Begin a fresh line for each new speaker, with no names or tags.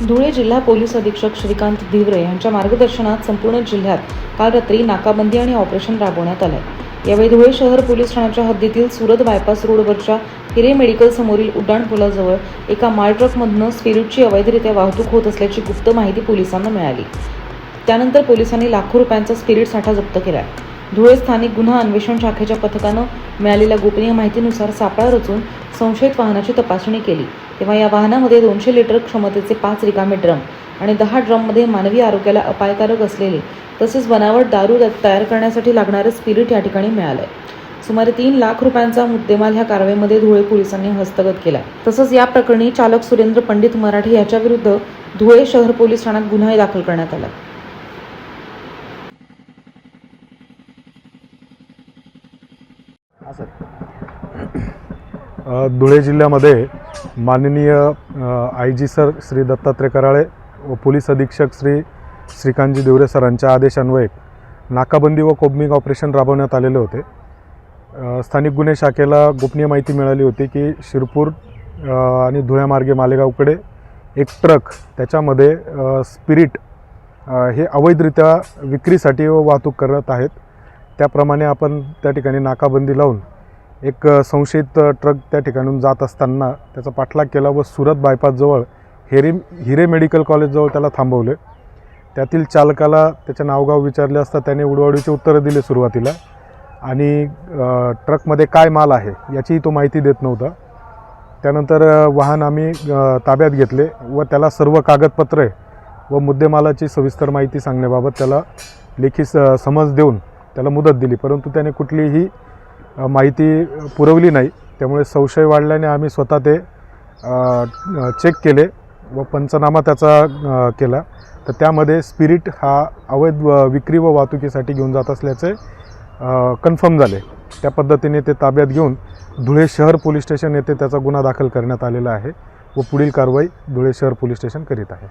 धुळे जिल्हा पोलीस अधीक्षक श्रीकांत धिवरे यांच्या मार्गदर्शनात संपूर्ण जिल्ह्यात काल रात्री नाकाबंदी आणि ऑपरेशन राबवण्यात आले। यावेळी धुळे शहर पोलीस ठाण्याच्या हद्दीतील सुरत बायपास रोडवरच्या हिरे मेडिकल समोरील उड्डाण पुलाजवळ एका माल ट्रकमधून स्पिरिटची अवैधरित्या वाहतूक होत असल्याची गुप्त माहिती पोलिसांना मिळाली। त्यानंतर पोलिसांनी लाखो रुपयांचा स्पिरिट साठा जप्त केला। धुळे स्थानिक गुन्हा अन्वेषण शाखेच्या पथकानं मिळालेल्या गोपनीय माहितीनुसार सापळा रचून संशयित वाहनाची तपासणी केली, तेव्हा या वाहनामध्ये 200 लिटर क्षमतेचे 5 रिकामे ड्रम आणि 10 ड्रममध्ये मानवी आरोग्याला अपायकारक असलेले तसेच बनावट दारू तयार करण्यासाठी लागणारे स्पिरिट या ठिकाणी मिळाले। सुमारे 3 लाख रुपयांचा मुद्देमाल ह्या कारवाईमध्ये धुळे पोलिसांनी हस्तगत केला। तसंच या प्रकरणी चालक सुरेंद्र पंडित मराठे याच्या विरुद्ध धुळे शहर पोलीस ठाण्यात गुन्हा दाखल करण्यात आला।
धुळे जिल्ह्यामध्ये माननीय IG सर श्री दत्तात्रय कराळे व पोलीस अधीक्षक श्रीकांतजी धिवरे सरांच्या आदेशान्वये नाकाबंदी व कोबमिंग ऑपरेशन राबवण्यात आलेले होते। स्थानिक गुन्हे शाखेला गोपनीय माहिती मिळाली होती की शिरपूर आणि धुळ्यामार्गे मालेगावकडे एक ट्रक त्याच्यामध्ये स्पिरिट हे अवैधरित्या विक्रीसाठी व वाहतूक करत आहेत। त्याप्रमाणे आपण त्या ठिकाणी नाकाबंदी लावून एक संशयित ट्रक त्या ठिकाणून जात असताना त्याचा पाठलाग केला व सुरत बायपासजवळ हिरे मेडिकल कॉलेजजवळ त्याला थांबवले। त्यातील चालकाला त्याचे नावगाव विचारले असता त्याने उडवाउडीची उत्तरं दिली सुरुवातीला आणि ट्रकमध्ये काय माल आहे याचीही तो माहिती देत नव्हता। त्यानंतर वाहन आम्ही ताब्यात घेतले व त्याला सर्व कागदपत्रे व मुद्देमालाची सविस्तर माहिती सांगण्याबाबत त्याला लेखी समज देऊन त्याला मुदत दिली, परंतु त्याने कुठलीही माहिती पुरवली नाही। त्यामुळे संशय वाढल्याने आम्ही स्वतः ते चेक केले व पंचनामा त्याचा केला, तर त्यामध्ये स्पिरिट हा अवैध विक्री व वाहतुकीसाठी घेऊन जात असल्याचे कन्फर्म झाले। त्या पद्धतीने ते ताब्यात घेऊन धुळे शहर पोलीस स्टेशन येथे त्याचा गुन्हा दाखल करण्यात आलेला आहे व पुढील कारवाई धुळे शहर पोलीस स्टेशन करीत आहे।